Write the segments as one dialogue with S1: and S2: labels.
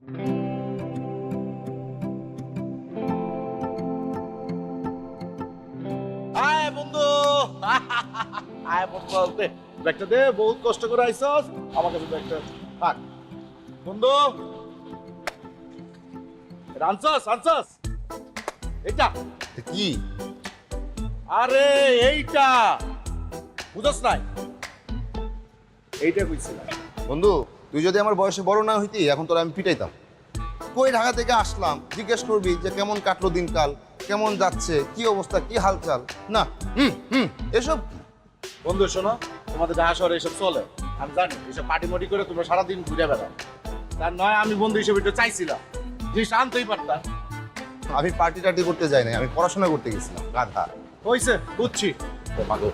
S1: আয় বন্ধু আয় বন্ধু বলতে ব্যাগটা দে, বহুত কষ্ট করে আইছস, আমার কাছে ব্যাগটা থাক। বন্ধু আনছস এইটা
S2: কি?
S1: আরে এইটা বুঝছ নাই? এইটা কইছিলাম।
S2: বন্ধু তুই যদি আমার বয়সে বড় না হইতি এখন তোর আমি পিটাইতাম। কই ঢাকা থেকে আসলাম, জিজ্ঞেস করবি যে কেমন কাটলো দিনকাল, কেমন যাচ্ছে, কি অবস্থা, কি হালচাল। না এসব
S1: বন্ধু শোনো, তোমাদের ঢাকা শহরে এসব চলে, আমি জানি। এসব পার্টি মটি করে তোমরা সারাদিন ঘুরে বেড়াও। তার নয় আমি বন্ধু হিসেবে একটু চাইছিলাম, জিনিস আনতেই পারতাম।
S2: আমি পার্টি টার্টি করতে যাই নাই, আমি পড়াশোনা করতে গেছিলাম। গাধা
S1: হইছে, বুঝছি। তোমাকে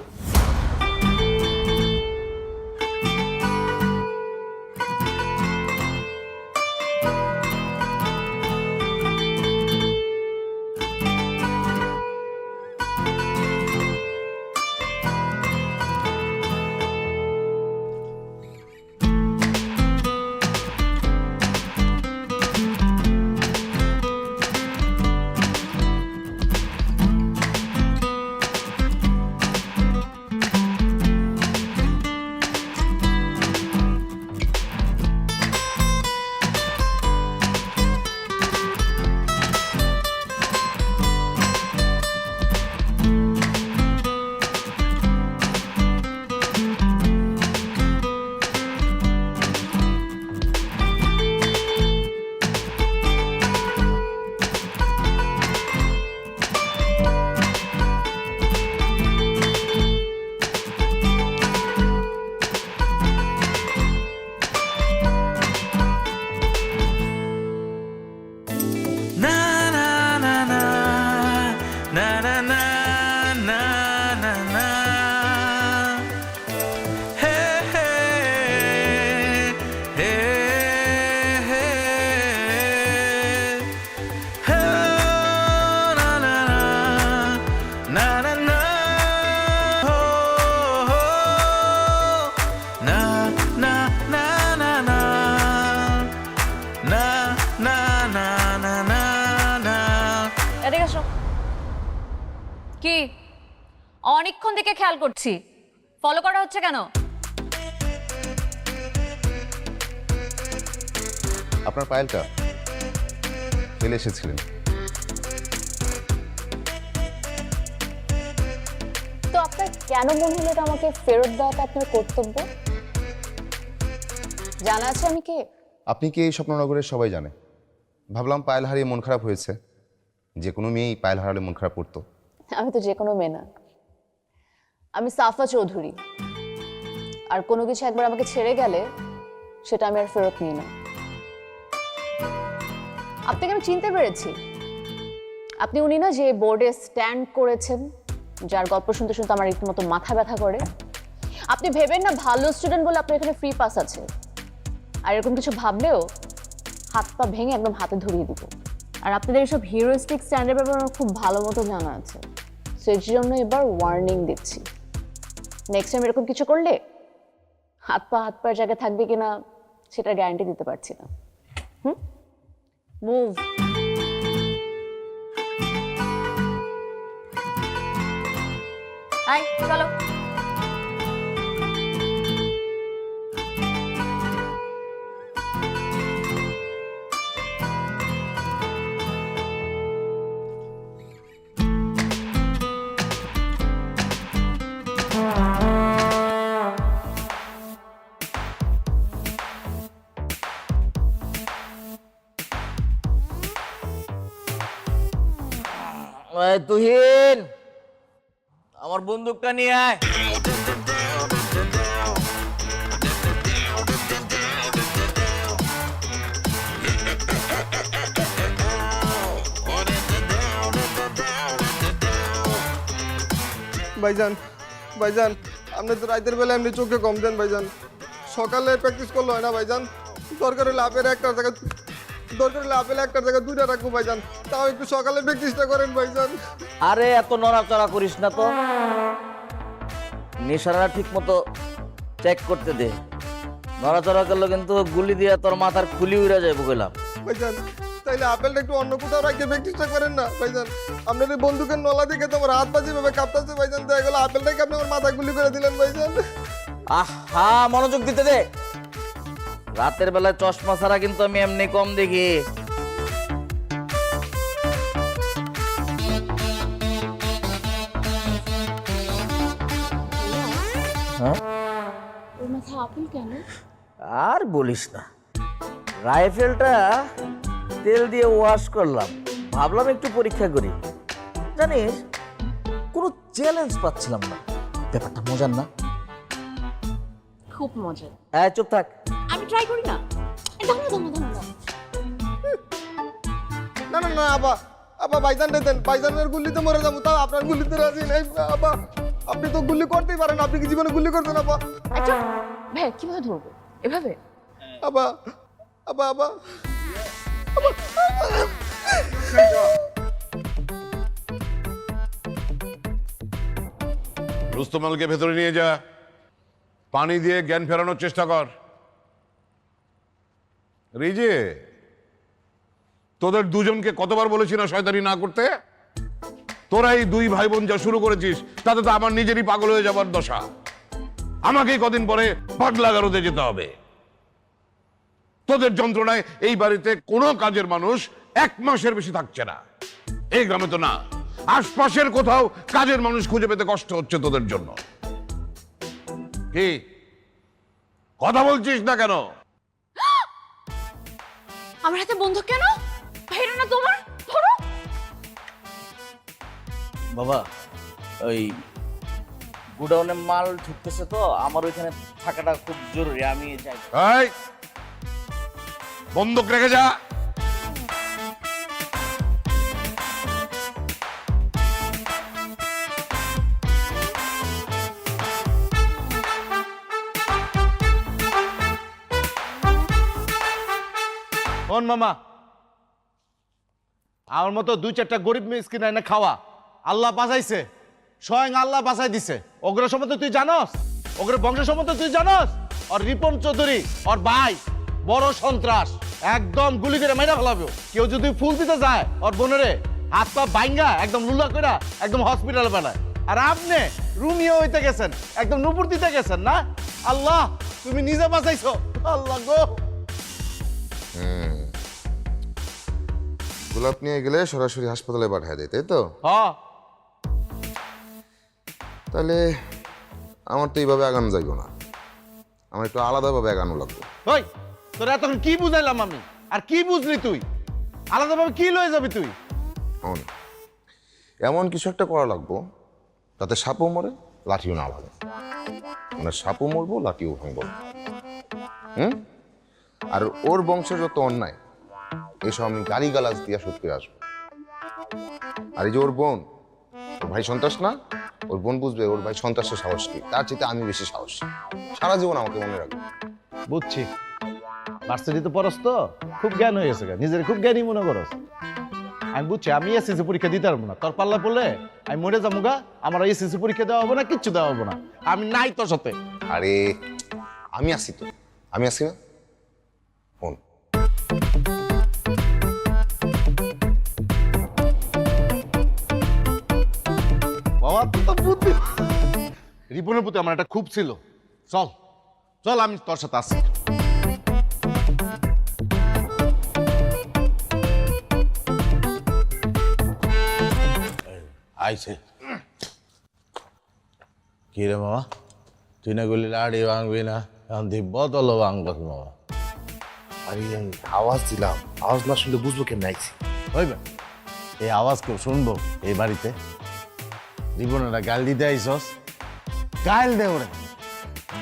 S3: কি অনেকক্ষণ থেকে খেয়াল করছি, ফলো করা হচ্ছে কেন?
S2: আপনার পায়েলটা ফেলে এসেছিলেন।
S4: তো আপনার কেন মনে হলো এটা আমাকে ফেরত দেওয়াটা আপনার কর্তব্য? জানা আছে আমি কে?
S2: আপনি কি এই স্বপ্ননগরের সবাই জানে। ভাবলাম পায়েল হারিয়ে মন খারাপ হয়েছে, যে কোনো মেয়েই পায়েল হারালে মন খারাপ করতো।
S4: আমি তো যে কোনো মেয়ে না, আমি সাফা চৌধুরী। আর কোনো কিছু একবার আমাকে ছেড়ে গেলে সেটা আমি আর ফেরত নিই না। আপনাকে আমি চিনতে পেরেছি, আপনি উনি না যে বোর্ডে স্ট্যান্ড করেছেন, যার গল্প শুনতে শুনতে আমার রীতিমতো মাথা ব্যথা করে। আপনি ভেবেন না ভালো স্টুডেন্ট বলে আপনার এখানে ফ্রি পাস আছে, আর এরকম কিছু ভাবলেও হাত পা ভেঙে একদম হাতে ধরিয়ে দিব। আর আপনাদের এইসব হিরোইস্টিক স্ট্যান্ডের ব্যাপারে আমার খুব ভালো মতো জানা আছে, সেই জন্য এবার ওয়ার্নিং দিচ্ছি। নেক্সট টাইম এরকম কিছু করলে হাত পায়ের জায়গায় থাকবে কিনা সেটা গ্যারান্টি দিতে পারছি না। মুভ।
S3: আয় চলো।
S5: তুহিন, আমার বন্দুকটা নিয়ে আয়।
S6: ভাইজান ভাইজান, আপনি তো রাতের বেলা এমনি চোখে কম দেন ভাইজান। সকালে প্র্যাকটিস করলে হয় না ভাইজান। দরকার হলে আপেল একটা জায়গায় দুইটা রাখবো ভাইজান, তাও একটু সকালে প্র্যাকটিসটা করেন ভাইজান।
S5: আরে এত নড়াচড়া করিস না তো, নিশানা ঠিক মতো চেক করতে দে। নড়াচড়া করলে কিন্তু গুলি দিয়ে তোর মাথার খুলি উড়ে যাইব কইলাম।
S6: ভাইজান তাইলে আপেলটা একটু অন্য কোথাও রাখে প্র্যাকটিসটা করেন না ভাইজান। আপনার এই বন্দুকের নলা দেখে তো আমার হাত পা যেভাবে কাঁপতাছে ভাইজান, দেখা গেল আপেলটাকে আপনি আমার মাথা গুলি করে দিলেন ভাইজান।
S5: আহা, মনোযোগ দিতে দে। রাতের বেলায় চশমা ছাড়া কিন্তু আমি এমনি কম দেখি। হ্যাঁ?
S4: ওর মাথায় আপেল কেন?
S5: আর বলিস না, রাইফেলটা তেল দিয়ে ওয়াশ করলাম, ভাবলাম একটু পরীক্ষা করি। জানিস, কোনো চ্যালেঞ্জ পাচ্ছিলাম না। ব্যাপারটা মজার না?
S4: খুব মজা।
S5: চুপ থাক।
S4: আমি ট্রাই করি না। দাও না, দাও না, দাও না।
S6: না না না আবা, আবা ভাইজান দেন, ভাইজানের গুলিতে মরে যাবো, তাও আপনার গুলিতে রাজি নাই আবা। আপনি তো গুলি করতেই পারেন, আপনি কি জীবনে গুলি করতেন আবা?
S4: আচ্ছা ভাই কিভাবে ধরবো এভাবে?
S6: আবা আবা আবা
S7: রুস্তমালকে ভেতরে নিয়ে যা, পানি দিয়ে জ্ঞান ফেরানোর চেষ্টা কর। রিজে, তোদের দুজনকে কতবার বলেছি না শয়তানি না করতে? তোরা এই দুই ভাই বোন যা শুরু করেছিস তাতে তো আমার নিজেরই পাগল হয়ে যাবার দশা। আমাকেই কদিন পরে পাগলা গারদে যেতে হবে। তোদের যন্ত্রণায় এই বাড়িতে কোনো কাজের মানুষ 1 মাসের বেশি থাকছে না। এই গ্রামে তো না, আশপাশের কোথাও কাজের মানুষ খুঁজে পেতে কষ্ট হচ্ছে তোদের জন্য। কি কথা বলছিস না কেন?
S3: আমার হাতে বন্দুক কেন? ভাইরা না তোমার, ধরো।
S5: বাবা, ওই গুডাউনে মাল ঢুকতেছে তো, আমার ওইখানে থাকাটা খুব জরুরি, আমি যাই।
S7: এই, বন্দুক রেখে যা।
S1: শোন মামা, আমার মতো 2-4টা গরিব মিসকিন না খাওয়া আল্লাহ বাঁচাইছে, স্বয়ং আল্লাহ বাঁচাই দিছে। ওগুলো সম্বন্ধে তুই জানস? ওগুলো বংশ সম্বন্ধে তুই জানস? আর রিপন চৌধুরী ওর ভাই বড় সন্ত্রাস, একদম গুলি করে মাইরা ফেলাবে। কেউ যদি ফুল দিতে যায় ওর বোনেরে, হাত পা বাইঙ্গা একদম লুলা কইরা একদম হসপিটালে বেড়ায়। আর আপনি রুমিও হইতে গেছেন, একদম নুপুর দিতে গেছেন না। আল্লাহ তুমি নিজে বাঁচাইছো, আল্লাহ গো।
S2: গোলাপ নিয়ে গেলে সরাসরি হাসপাতালে পাঠিয়ে দেয়, তাই তো?
S1: হ্যাঁ,
S2: তাহলে আমার তো এইভাবে আগানো যাইব না, আমার একটু আলাদাভাবে আগানো লাগবে।
S1: ওই তোর এতক্ষণ কি বুঝাইলাম আমি, আর কি বুঝলি তুই? আলাদাভাবে কি লয়ে যাবি তুই?
S2: এমন কিছু একটা করা লাগবো তাতে সাপও মরে লাঠিও না লাগে, মানে সাপও মরবো লাঠিও ভাঙবো। আর ওর বংশের যত অন্যায় এসব আমি গালি গালাজ দিয়ে শোধ করে আসবো। আর এই যে ওর বোন, ওর ভাই সন্ত্রাস না, ওর বোন বুঝবে ওর ভাই সন্ত্রাসের সাহস কি, তার চেয়ে আমি বেশি সাহস। সারা জীবন আমাকে মনে রাখবে।
S1: বুঝছি, ভার্সিটিতে পড়স তো, খুব জ্ঞান হয়ে গেছে, নিজের খুব জ্ঞানী মনে করস। আমি বুঝছি, আমি এসএসসি পরীক্ষা দিতে পারবো না, তোর পাল্লা পড়লে আমি মরে যাবো গা। আমার এসএসসি পরীক্ষা দেওয়া হবে না, কিচ্ছু দেওয়া হবে না, আমি নাই তোর সাথে।
S2: আরে আমি আসি তো, আমি আসি না? ফোন
S1: বাবা তো বুদ্ধি, রিপনের প্রতি আমার একটা খুব ছিল। চল চল, আমি তোর সাথে আসি।
S8: আইছে কি রে মামা, তুই না গলি লাড়ি ভাঙবি না, এখন তুই বোতলও ভাঙবস মামা।
S2: আরে আওয়াজ দিলাম, আওয়াজ না শুনলে বুঝবো কেমন আইছি।
S1: হইবে এই আওয়াজ কেউ শুনবো এই বাড়িতে? রিপনেরা গাল দিতে আইসস, গাল দে, ওরে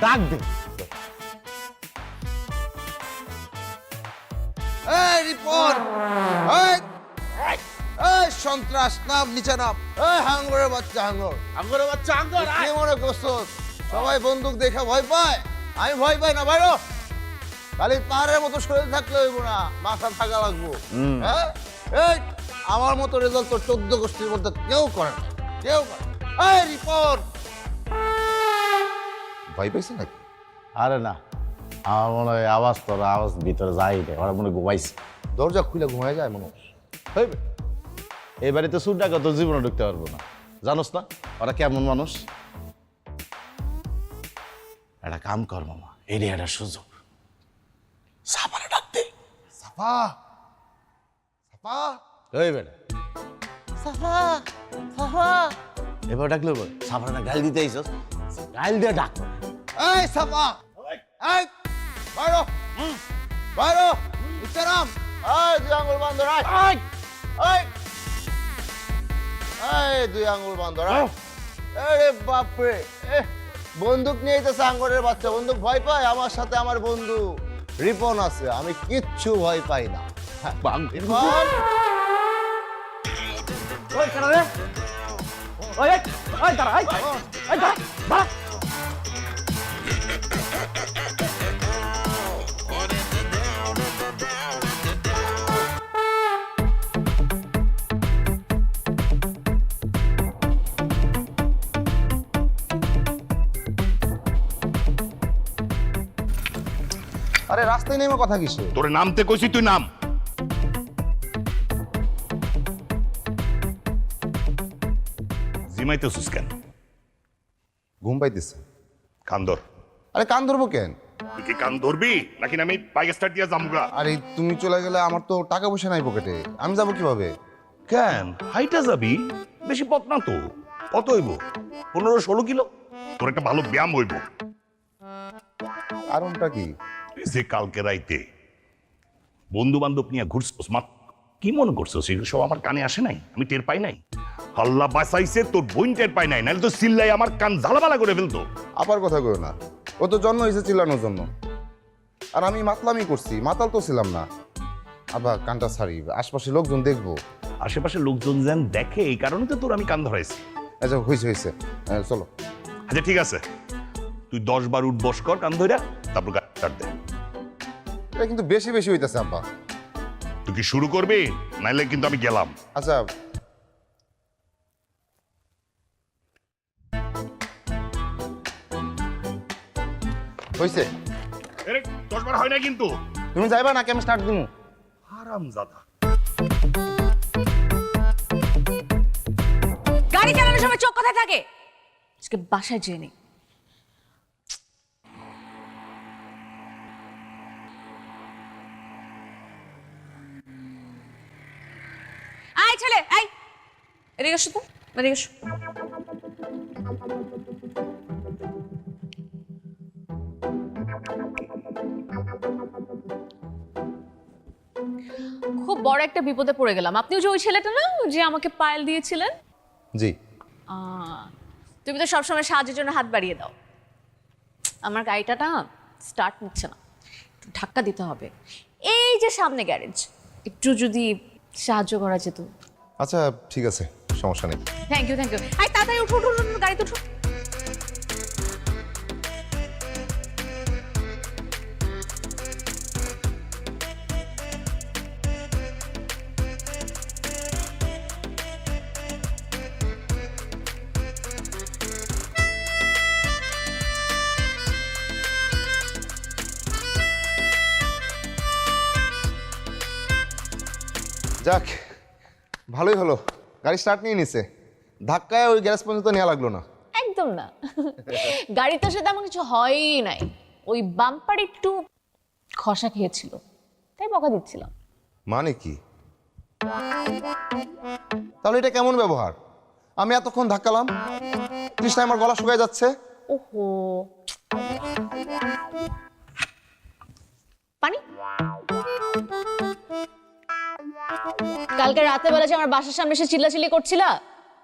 S1: ডাক দে।
S2: এই রিপন, এই সন্ত্রাস, নাম নিচে নাম। এই হাঙ্গরের বাচ্চা, হাঙ্গর
S1: আঙ্গুরের বাচ্চা, আঙ্গুর
S2: কি মনে করছস? সবাই বন্দুক দেখে ভয় পায়, আমি ভয় পাই না। বাইরো, খালি পাহাড়ের মতো শরীর থাকলে হইব না, মাথা থাকা লাগবো। হ্যাঁ, এই আমার মতো রেজাল্ট তোর 14 গোষ্ঠীর মধ্যে কেউ করে না, কেউ করে না। এই রিপন, ভয় পাইছে নাকি?
S1: আরে না, আমার মনে হয় আওয়াজ তোর আওয়াজ ভিতরে যাই রে, ওরা মনে ঘুমাইছে।
S2: দরজা খুলে ঘুমায় যায় মানুষ।
S1: হইবে এই বাড়িতে সুর ডাকা তো জীবনে ঢুকতে পারবো না, জানোস না ওরা কেমন মানুষ। একটা কাম কর মামা, এরই একটা সুযোগ, সাপারে ডাকতে।
S2: সাফা সাফা
S1: হইবে না সাফা সাফা এবার ডাকলে সাফারে না গাল দিতে আইসস, গাল দিয়ে ডাক।
S2: এই সাফা এই বাইরো বাইরো উচ্চারাম এই দুই আঙ্গুল বন্ধ রাখ এই এই দুই আঙ্গুল বন্ধ রাখ। আরে বাপরে বন্দুক নিয়ে যেতেছে আঙ্গুরের বাচ্চা। বন্দুক ভয় পায়? আমার সাথে আমার বন্ধু রিপন আছে, আমি কিচ্ছু ভয় পাই না। রিপন আরে রাস্তায় নেমে কথা কিসে?
S7: তোরে নামতে কইছি, তুই নাম। জিমাইতেছিস কেন?
S2: ঘুম পাইতেছে।
S7: কান ধর।
S2: আরে কান ধরবো কেন?
S7: তুই কি কান ধরবি নাকি আমি বাইক স্টার্ট দিয়ে যামুগা?
S2: আরে তুমি চলে গেলে আমার তো টাকা পয়সা নাই পকেটে, আমি যাবো কিভাবে?
S7: কেন হাইটা যাবি? বেশি পথ না তো। কত হইব? 15-16 কিলো। তোর একটা ভালো ব্যায়াম হইব।
S2: কারণটা কি?
S7: এই যে কালকে রাইতে বন্ধু বান্ধব নিয়ে ঘুরছিস, কি মনে করছো সেগুলো সব আমার কানে আসে নাই? আমি টের পাই নাই? আল্লাহ বাঁচাইছে তোর বোন টের পাই নাই, নাহলে তো চিল্লাই আমার কান ঝালাপালা করে ফেলতো।
S2: আবার কথা কইও না, ও তো জন্ম হয়েছে চিল্লানোর জন্য, আর আমি মাতলামি করছি, মাতাল তো ছিলাম না। আবার কানটা ছাড়ি, আশপাশে লোকজন দেখবো।
S7: আশেপাশে লোকজন যেন দেখে, এই কারণে তো তোর আমি কান ধরাইছি।
S2: আচ্ছা হয়েছে হয়েছে, চলো।
S7: আচ্ছা ঠিক আছে, তুই 10 বার উঠ বস কর কান ধইরা, তারপর কাট দে।
S2: এটা কিন্তু বেশি বেশি হইতেছে আব্বা।
S7: তুই কি শুরু করবি? নাইলে কিন্তু আমি গেলাম।
S2: আচ্ছা হয়েছে,
S7: 10 বার হয় না কিন্তু।
S2: তুমি যাইবা নাকি আমি স্টার্ট দিমু?
S7: হারামজাদা।
S3: গাড়ি চালানোর সময় চোখ কোথায় থাকে? আজকে বাসায় যেয়ে নেই। আয় ছেলে, আয় এদিকে এসো তো, এদিকে এসো। খুব বড় একটা বিপদে পড়ে গেলাম। আপনিও যে ওই ছেলেটা না যে আমাকে পায়েল দিয়েছিলেন?
S2: জি।
S3: তুমি তো সবসময় সাহায্যের জন্য হাত বাড়িয়ে দাও। আমার গাড়িটা না স্টার্ট নিচ্ছে না, একটু ধাক্কা দিতে হবে। এই যে সামনে গ্যারেজ, একটু যদি সাহায্য করা যেত।
S2: আচ্ছা ঠিক আছে, সমস্যা নেই।
S3: Thank you thank you. আই তাড়াতাড়ি উঠো উঠো উঠো, গাড়িতে উঠো।
S2: যাক ভালোই হলো, গাড়ি স্টার্ট নিয়ে নিছে। ধাক্কায় ওই গ্যারেজ পর্যন্ত নেওয়া লাগলো না।
S4: একদম না, গাড়িটার সাথে এমন কিছু হয়ই নাই। ওই বাম্পার একটু খসা খেয়েছিল, তাই বকা দিচ্ছিলাম।
S2: মানে কি? তাহলে এটা কেমন ব্যবহার? আমি এতক্ষণ ধাক্কালাম, তৃষ্ণায় আমার গলা শুকায় যাচ্ছে।
S4: ওহো, পানি। কালকে রাতে বেলা যে আমার বাসার সামনে এসে চিল্লাচিল্লি করছিলা,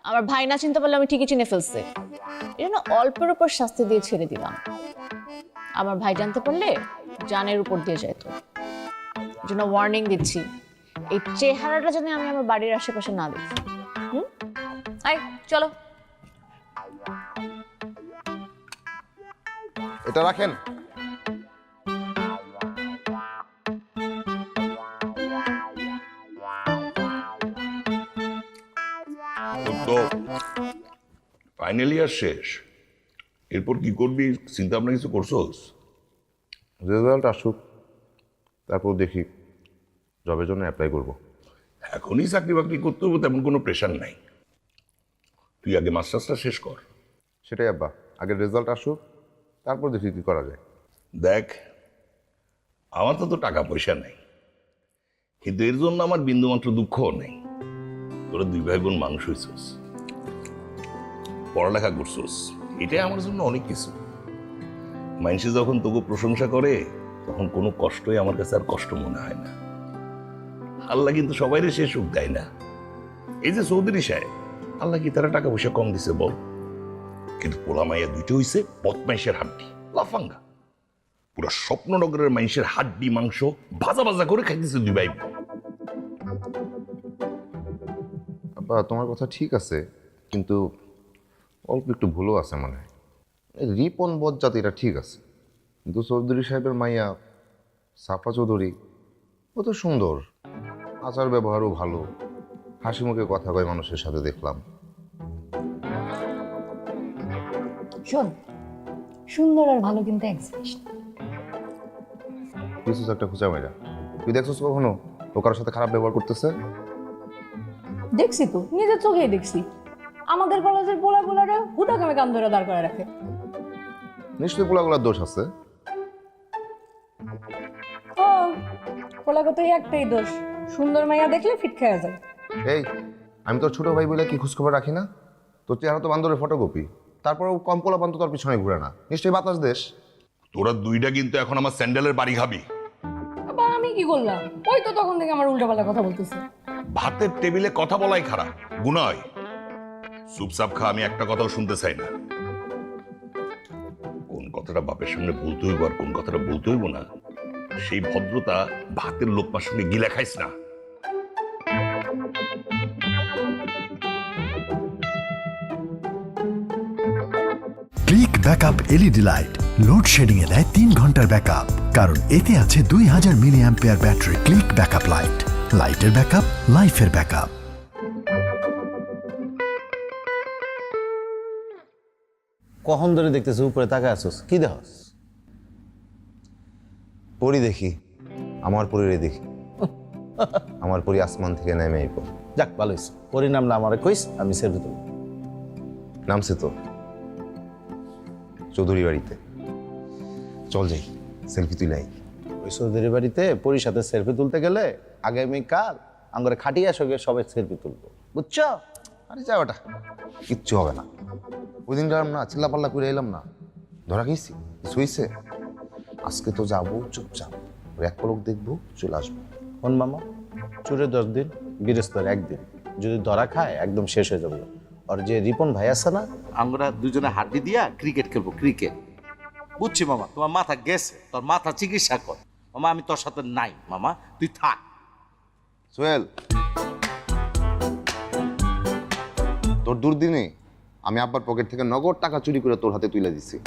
S4: আমার ভাই না চিনতে পারলে আমি ঠিকই চিনে ফেলছে। এই জন্য অল্পের উপর শাস্তি দিয়ে ছেড়ে দিলাম। আমার ভাই জানতে পারলে জানের উপর দিয়ে যেত। এই জন্য ওয়ার্নিং দিচ্ছি, এই চেহারাটা যেন আমি আমার বাড়ির আশেপাশে না দেখি। আয় চলো।
S2: এটা রাখেন।
S7: তো ফাইনালি আর শেষ, এরপর কি করবি চিন্তা ভাবনা কিছু করছোস?
S2: রেজাল্ট আসুক, তারপর দেখি জবের জন্য অ্যাপ্লাই করবো।
S7: এখনই চাকরি বাকরি করতে হবে তেমন কোনো প্রেশার নাই। তুই আগে মাস্টার্সটা শেষ কর।
S2: সেটাই আব্বা, আগে রেজাল্ট আসুক, তারপর দেখি কি করা যায়।
S7: দেখ, আমার তো টাকা পয়সা নেই, কিন্তু এর জন্য আমার বিন্দুমাত্র দুঃখও নেই। তোরা দুই ভাই বোন মানুষ হয়েছিস, পড়ালেখা করছিস, এটাই আমার জন্য অনেক কিছু। মানুষে যখন তোকে প্রশংসা করে তখন কোনো কষ্টই আমার কাছে আর কষ্ট মনে হয় না। আল্লাহ কিন্তু সবাইরে সে সুখ দেয় না। এই যে চৌধুরী সাহেব, আল্লাহ কি তারা টাকা পয়সা কম দিছে বল? কিন্তু পোলা মাইয়া দুইটা হইছে বদমাইশের হাড্ডি, লাফাঙ্গা। পুরো স্বপ্ননগরের মানুষের হাড্ডি মাংস ভাজা ভাজা করে খাইতেছে দুই ভাই বোন।
S2: আব্বা তোমার কথা ঠিক আছে, কিন্তু অল্প একটু ভুলও আছে মনে হয়। এই রিপন বজ্জাত এটা ঠিক আছে, কিন্তু চৌধুরী সাহেবের মাইয়া সাফা চৌধুরী ও তো সুন্দর, আচার ব্যবহারও ভালো, হাসি মুখে কথা কয় মানুষের সাথে দেখলাম।
S9: শোন, সুন্দর আর ভালো কিন্তু এক জিনিস না।
S2: কিছু একটা খুঁজা মেয়েরা, তুই দেখছিস কখনো ও কারোর সাথে খারাপ ব্যবহার করতেছে?
S9: দেখছি তো, নিজের চোখেই দেখছি। আমাদের কলেজের পোলাগুলারে হুদাকামে কান ধরে দাঁড় করে রাখে।
S2: নিশ্চয়ই পোলাগুলার দোষ আছে।
S9: ও পোলাকে তো একটাই দোষ, সুন্দর মাইয়া দেখলে ফিট খেয়ে যায়।
S2: এই, আমি তোর ছোট ভাই বলে কি খোঁজখবর রাখি না? তোর চেহারা তো বান্দরের ফটোকপি, তারপরেও কম পোলা বান্ধব তোর পিছনে ঘুরে না, নিশ্চয়ই বাতাস দেশ।
S7: তোরা দুইটা কিন্তু এখন আমার স্যান্ডেলের বাড়ি খাবি।
S9: আবার আমি কি করলাম? ওই তো তখন থেকে আমার উল্টাপাল্টা কথা বলতেছে।
S7: ভাতের টেবিলে কথা বলাই খারাপ, গুনায়। চুপচাপ খা, আমি একটা কথাও শুনতে চাই না। কোন কথাটা বাপের সামনে বলতে হইব আর কোন কথাটা বলতে হইব না, সেই ভদ্রতা ভাতের লোকমার সঙ্গে গিলা খাইস না।
S10: Click backup LED light load shedding এ দেয় 3 ঘন্টার ব্যাকআপ, কারণ এতে আছে 2000 milliampere battery. Click backup light, লাইটের ব্যাকআপ, লাইফের ব্যাকআপ।
S8: কখন ধরে দেখতেছিস উপরে তাকায় আছিস, কি দেখস?
S2: পরি দেখি, আমার পরিরে দেখি। আমার পরি আসমান থেকে নেমে আইব।
S8: যাক ভালো হয়েছে, পরিণাম না আমারে কইস, আমি সেলফি তুলব।
S2: নামছে তো চৌধুরী বাড়িতে, চল যাই সেলফি তুলাই।
S8: ওই চৌধুরী বাড়িতে পরির সাথে সেলফি তুলতে গেলে আগামীকাল আঙ্গরে খাটিয়া সঙ্গে সবাই সেলফি তুলবো, বুঝছো?
S2: আরে যা ওটা, কিচ্ছু হবে না। ওই দিন গেলাম না, চিল্লাপাল্লা করে এলাম না, ধরা খেয়েছি, শুইছে। আজকে তো যাবো চুপচাপ, এক পলক দেখবো, চলে আসবো।
S8: কোন মামা, চুরে 10 দিন, গৃহস্থের 1 দিন, যদি ধরা খায় একদম শেষ হয়ে যাবে। আর যে রিপন ভাই আছে না, আমরা দুজনে হাড্ডি দিয়া ক্রিকেট খেলবো, ক্রিকেট। বুঝছি মামা, তোমার মাথা গেছে, তোর মাথা চিকিৎসা কর মামা, আমি তোর সাথে নাই মামা, তুই থাক।
S2: সোহেল, তোর দুর্দিনে আমি আব্বার পকেট থেকে নগদ টাকা চুরি করে তোর হাতে তুলে দিছি।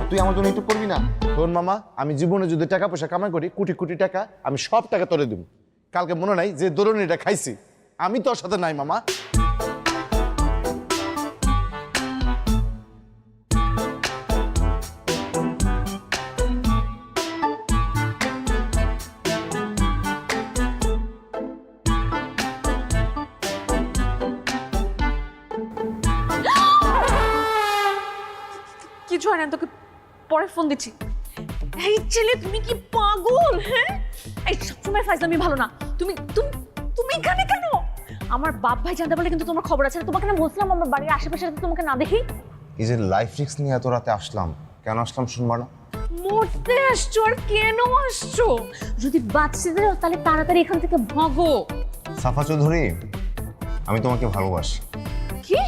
S2: তুই আমার জন্য একটু করবি না?
S8: শোন মামা, আমি জীবনে যদি টাকা পয়সা কামাই করি, কোটি কোটি টাকা, আমি সব টাকা তোরে দিব। কালকে মনে নাই যে দরুনিটা খাইছি, আমি তোর সাথে নাই মামা।
S3: কিছু হয় না, তোকে পরে ফোন দিচ্ছি। এই ছেলে, তুমি কি পাগল? হ্যাঁ, এই সবসময় ফাইজলামি ভালো না। তুমি তুমি তুমি এখানে কেন? আমার বাপ ভাই জানতে পারলে কিন্তু তোমার খবর আছে। তোমাকে না বলছিলাম আমার বাড়ির আশেপাশে তোমাকে না দেখি।
S2: এই যে লাইফ রিস্ক নিয়ে এত রাতে আসলাম, কেন আসলাম শুনবা না?
S3: মরতে আসছো আর কেন আসছো? যদি বাঁচতে দাও তাহলে তাড়াতাড়ি এখান থেকে ভাগো।
S2: সাফা চৌধুরী, আমি তোমাকে ভালোবাসি।
S3: কি?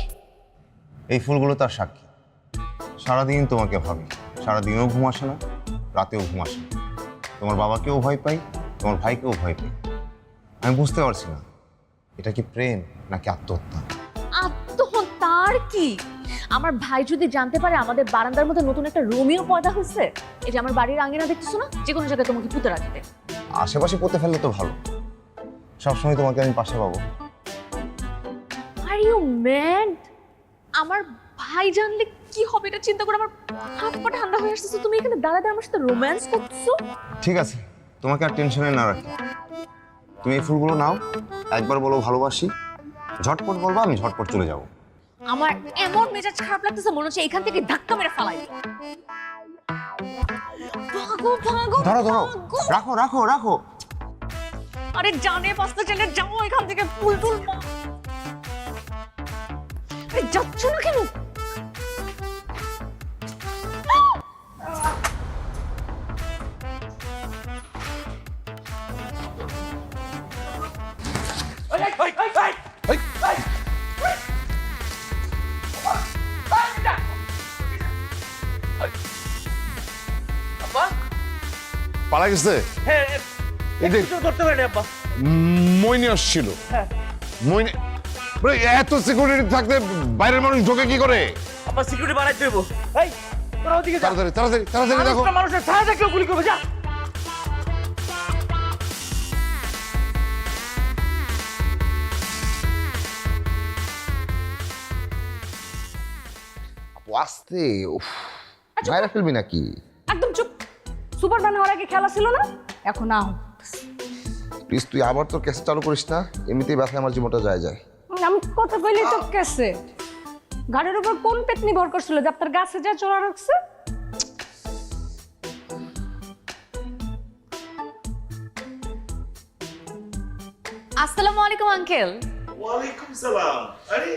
S2: এই ফুলগুলো তার সাক্ষী। সারাদিন তোমাকে ভাবি, সারাদিনও ঘুম আসে না, রাতেও ঘুম আসে না। তোমার বাবাকেও ভয় পাই, তোমার ভাইকেও ভয় পাই। আমি বুঝতে পারছি না, এটা কি প্রেম নাকি আত্মহত্যা?
S3: আত্মহত্যা আর কি? আমার ভাই যদি জানতে পারে আমাদের বারান্দার মধ্যে নতুন একটা রোমিও পয়দা হয়েছে, এটা আমার বাড়ির আঙ্গিনা দেখতেছো না, যে কোনো জায়গায় তোমাকে পুঁতে রাখবে।
S2: আশেপাশে পুঁতে ফেললে তো ভালো, সবসময় তোমাকে আমি পাশে পাবো।
S3: Are you mad? আমার ভাই জানলে কি হবে এটা চিন্তা করে আমার হাত পা ঠান্ডা হয়ে আসছে। তুমি এখানে দাঁড়াতে আমার সাথে রোম্যান্স করছো?
S2: ঠিক আছে, তোমাকে আর টেনশনে না রাখি। তুমি এই ফুলগুলো নাও, একবার বলো ভালোবাসি, ঝটপট বলবো, আমি ঝটপট চলে যাব।
S3: আমার এমন মেজাজ খারাপ লাগতেছে, মনে হচ্ছে এখান থেকে ধাক্কা মেরে ফালাই দিই। ভাগো ভাগো
S2: ধরো ধরো,
S3: ভাগো।
S2: রাখো রাখো রাখো।
S3: আরে জানে পাস্তা চলে যাও এখান থেকে, ফুল টুল যাচ্ছ না কেন?
S7: পালা গেছে?
S5: হ্যাঁ
S7: এই যে
S5: ধরতে পারেনি আব্বা।
S7: মইনি আসছিল। মইনি বলে, এত সিকিউরিটি থাকতে বাইরের মানুষ ঢোকে কি করে?
S5: আব্বা সিকিউরিটি বাড়াই দেবো। এই তোরা ওদিকে যা।
S7: তাড়াতাড়ি তাড়াতাড়ি তাড়াতাড়ি দেখো।
S5: মানুষের ছায়া দেখলেও গুলি করবে, যা।
S2: আস্তে, উফ, বাইরে ফেলবি নাকি?
S9: একদম চুপ। সুপারম্যান হওয়ার আগে খেলা ছিল না, এখন আহ।
S2: প্লিজ তুই আবার তোর কেস চালু করিস না, এমনিতেই ব্যথায় আমার জীবনটা যায়।
S9: আমি কথা কইলেই তো কেসে। গাড়ির উপর কোন পেতনি ভর করছিল যে আপনার গাছে যা চড়া রাখছে?
S3: আসসালামু আলাইকুম আঙ্কেল।
S11: ওয়ালাইকুম সালাম। আরে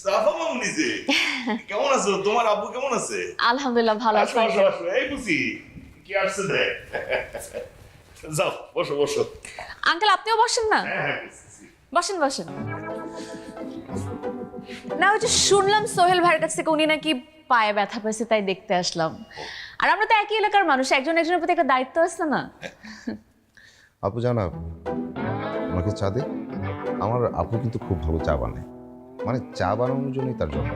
S11: সাফা মামুনি যে, কেমন আছো? তোমার আব্বু কেমন আছে?
S3: আলহামদুলিল্লাহ ভালো আছি।
S11: আসো, আসো, আসো। এই বুঝি কি আসছে দেখ। যাও বসো বসো।
S3: আঙ্কেল আপনিও বসেন না,
S11: হ্যাঁ হ্যাঁ বুঝছি।
S3: বসেন বসেন। না ওই যে শুনলাম সোহেল ভাইয়ের কাছ থেকে উনি নাকি পায়ে ব্যথা পেয়েছে, তাই দেখতে আসলাম। আর আমরা তো একই এলাকার মানুষ, একজন একজনের প্রতি একটা দায়িত্ব আছে না?
S2: আপু জানা, আমাকে চা দে। আমার আপু কিন্তু খুব ভালো চা বানায়, মানে চা বানানোর জন্যই তার জন্য।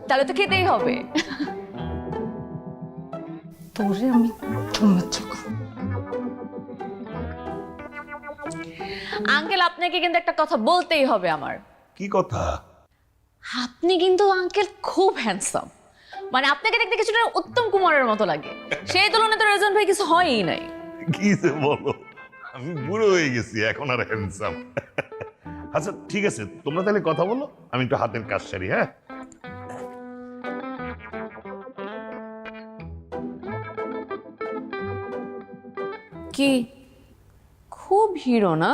S3: তাহলে তো খেতেই হবে।
S9: তোরে আমি তোমার চোখ।
S3: আঙ্কেল আপনাকে কিন্তু একটা কথা বলতেই হবে আমার।
S11: কি কথা?
S3: আপনি কিন্তু আঙ্কেল খুব হ্যান্ডসাম, মানে আপনাকে দেখতে কিছুটা উত্তম কুমারের মতো লাগে। সেই তুলনায় তো রেজন ভাই কিছু হয়ই নাই।
S11: কি যে বলো, আমি বুড়ো হয়ে গেছি, এখন আর হ্যান্ডসাম। আচ্ছা ঠিক আছে, তোমরা তাহলে কথা বলো, আমি একটু হাতের কাজ সারি। হ্যাঁ
S3: কি খুব হিরো না?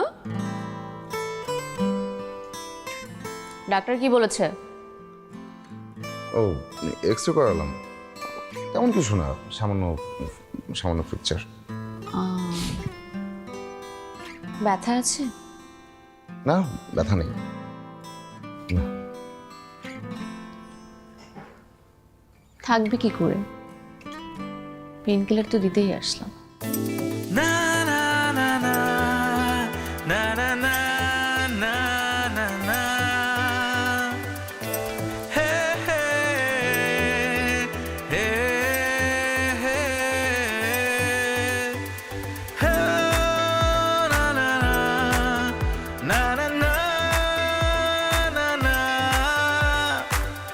S3: ডাক্তার কি বলেছে?
S2: ও, এক্সরে করালাম, তেমন কিছু না, সামান্য সামান্য ফ্র্যাকচার।
S3: ব্যথা আছে?
S2: না, ব্যথা নেই।
S3: থাকবে কি করে? পেন কিলার তো দিতেই আসলাম।
S5: না না না না না না না না না না হে হে হে হে হে না না না না না না না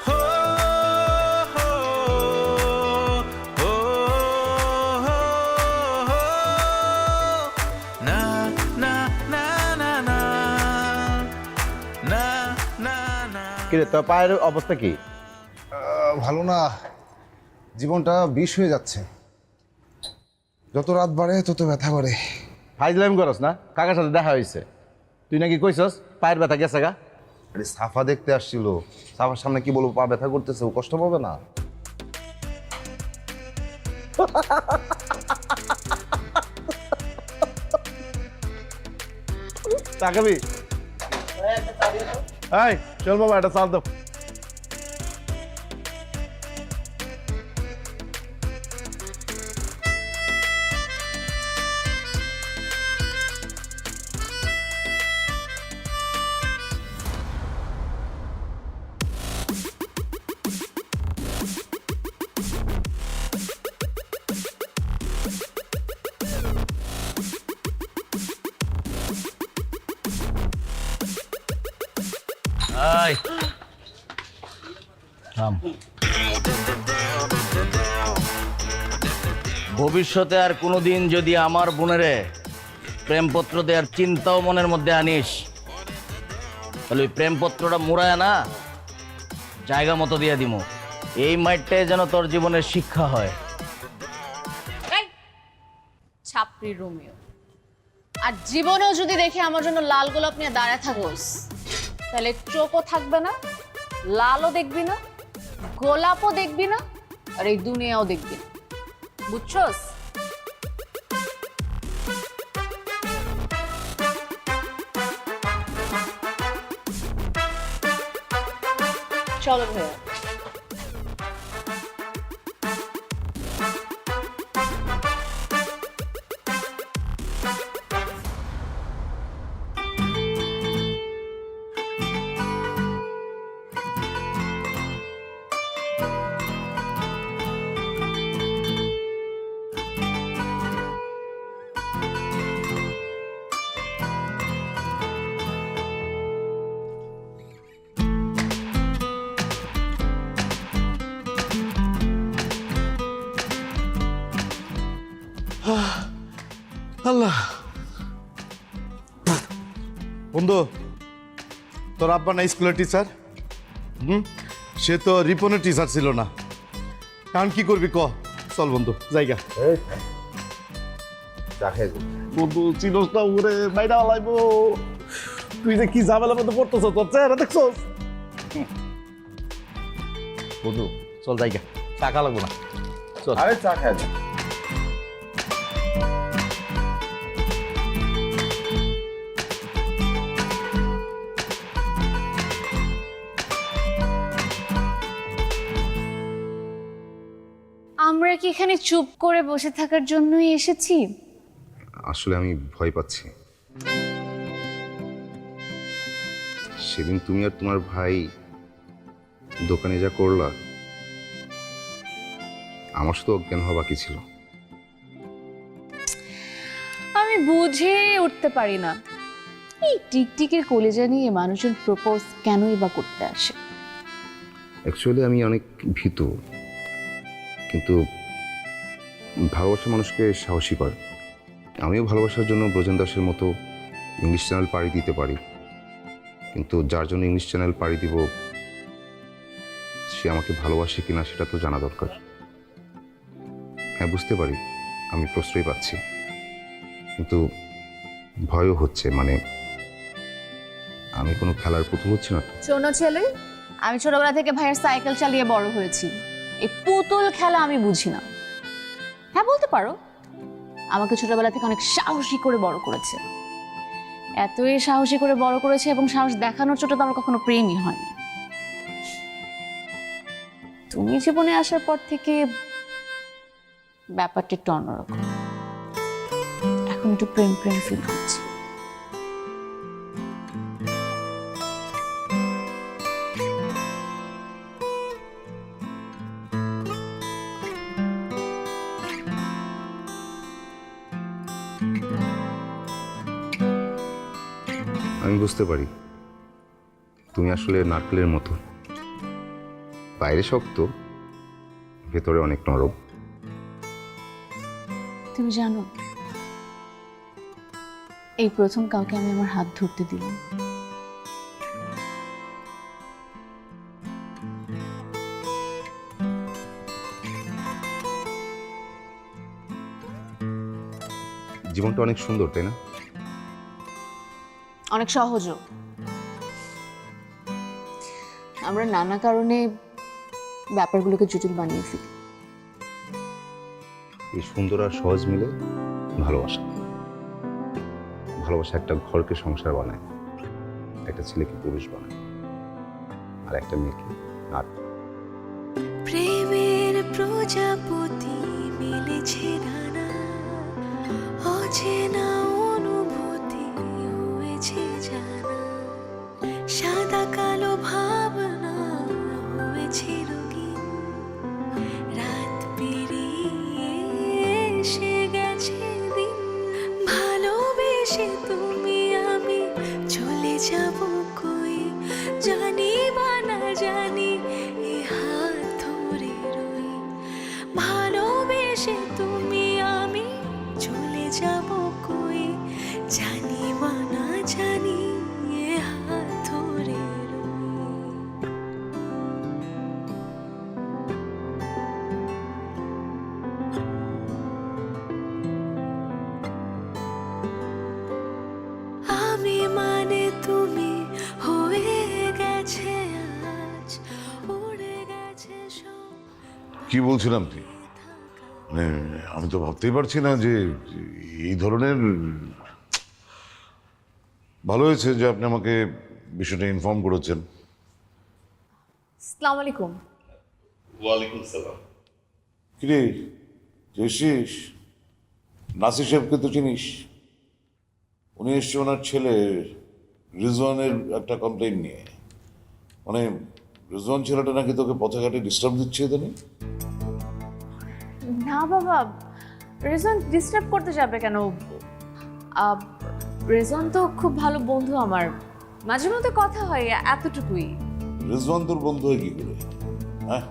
S5: হো হো হো হো না না না না না না না না
S8: কিরে তোর পায়ের অবস্থা কি?
S2: ভালো না, জীবনটা বিষ হয়ে যাচ্ছে। যত রাত বাড়ে তত ব্যথা বাড়ে।
S8: ফাইজলাম করস না? কাকার সাথে দেখা হয়েছে, তুই নাকি কইছস পায়ের ব্যথা গেছে গা।
S2: আরে সাফা দেখতে আসছিল, সাফার সামনে কি বলবো, পা ব্যথা করতেছে, ও কষ্ট পাবে না?
S8: তাকাবি? এই চল বাবা, এটা চাল দাও।
S5: আই থাম। ভবিষ্যতে আর কোনোদিন যদি আমার বোনেরে প্রেমপত্র দেওয়ার চিন্তাও মনের মধ্যে আনিস, তাহলে ওই প্রেমপত্রটা মুড়ায় না জায়গা মতো দিয়ে দিমু। এই মাইটটাই যেন তোর জীবনের শিক্ষা হয়।
S4: ছাপড়ি রোমিও, আর জীবনেও যদি দেখি আমার জন্য লাল গোলাপ নিয়ে দাঁড়ায় থাকোস, তাহলে চোখও থাকবে না, লালও দেখবি না, গোলাপও দেখবি না, আর এই দুনিয়াও দেখবি না, বুঝছস? চলো ভাইয়া।
S1: আল্লাহ। বন্ধু, তোর আব্বা না স্কুলের টিচার? সে তো রিপনের টিচার ছিল না, কারণ কি করবি ক? চল বন্ধু, জায়গা বন্ধু চিনস না উড়ে বাইরা লাইব। তুই যে কি ঝামেলার মধ্যে পড়তেছ, তোর চেহারা দেখছস? বন্ধু চল জায়গা, টাকা লাগবো না, চল।
S2: আরে চা খায় না।
S4: আমরা কি এখানে চুপ করে বসে থাকার জন্যই এসেছি?
S2: আসলে আমি ভয় পাচ্ছি। সেদিন তুমি আর তোমার ভাই দোকানে যা করলা, আমার শুধু অজ্ঞান হওয়া বাকি ছিল।
S4: আমি বুঝে উঠতে পারি না এই টিকটিকের কলেজা নিয়ে মানুষজন প্রপোজ কেনই বা করতে আসে।
S2: অ্যাকচুয়ালি আমি অনেক ভীতু, কিন্তু ভালোবাসা মানুষকে সাহসী করে। আমিও ভালোবাসার জন্য ব্রজেন দাসের মতো ইংলিশ চ্যানেল পাড়ি দিতে পারি, কিন্তু যার জন্য ইংলিশ চ্যানেল পাড়ি দিব সে আমাকে ভালোবাসে কিনা সেটা তো জানা দরকার। হ্যাঁ, বুঝতে পারি আমি প্রশ্রয় পাচ্ছি, কিন্তু ভয়ও হচ্ছে। মানে আমি কোনো খেলার পুতুল হচ্ছি না।
S4: শোনো ছেলে, আমি ছোটবেলা থেকে ভাইয়ের সাইকেল চালিয়ে বড় হয়েছি, এই পুতুল খেলা আমি বুঝি না। হ্যাঁ, বলতে পারো আমাকে ছোটবেলা থেকে অনেক সাহসী করে বড় করেছে। এতই সাহসী করে বড় করেছে এবং সাহস দেখানোর চোটে তো আমার কখনো প্রেমই হয়নি। তুমি জীবনে আসার পর থেকে ব্যাপারটা একটু অন্যরকম। এখন একটু প্রেম প্রেম ফিল হচ্ছে।
S2: আমি বুঝতে পারি তুমি আসলে নারকেলের মতো, বাইরে শক্ত, ভেতরে অনেক নরম।
S4: তুমি জানো, এই প্রথম কাউকে আমি আমার হাত ধরতে দিলাম।
S2: জীবনটা অনেক সুন্দর, তাই না?
S4: অনেক সহজও। আমরা নানা কারণে ব্যাপারগুলোকে জটিল বানিয়ে ফেলি।
S2: এই সুন্দর আর সহজ মিলে ভালোবাসা। ভালোবাসা একটা ঘরকে সংসার বানায়, একটা ছেলেকে পুরুষ বানায়, আর একটা মেয়েকে নারী।
S12: প্রেমের প্রজাপতি মিলেছে ডানা, অচেনা অনুভূতি হয়েছে জানা, সাদা কালো ভাবনা হয়েছে রঙিন, রাত পেরিয়ে এসে গেছে দিন, ভালোবেসে তুমি আমি চলে যাব কই, জানি বা না জানি এ হাত ধরে রই, ভালোবেসে তুমি যাব কই, জানি বা না জানি এ হাত ধরে রই। আমি মানে তুমি হয়ে গেছে আজ, উড়ে গেছে সব।
S7: কি বলছিলাম তুই? মানে আমি তো ভাবতেই পারছি না যে এই ধরনের। ভালো হয়েছে যে আপনি আমাকে বিষয়টা ইনফর্ম করেছেন।
S3: আসসালামু আলাইকুম।
S11: ওয়ালাইকুম সালাম।
S7: কিরে এসছিস? নাসির সাহেবকে তো চিনিস? উনি এসছে ওনার ছেলে রিজওয়ানের একটা কমপ্লেন নিয়ে। মানে রিজওয়ান ছেলেটা নাকি তোকে পথে ঘাটে ডিস্টার্ব দিচ্ছে এখানে।
S3: না বাবা, রেজন ডিস্টার্ব করতে যাবে কেন? রেজন তো খুব ভালো বন্ধু আমার, মাঝে মধ্যে কথা হয়, এতটুকুই।
S7: রিজওয়ান তোর বন্ধু হয় কি করে? হ্যাঁ,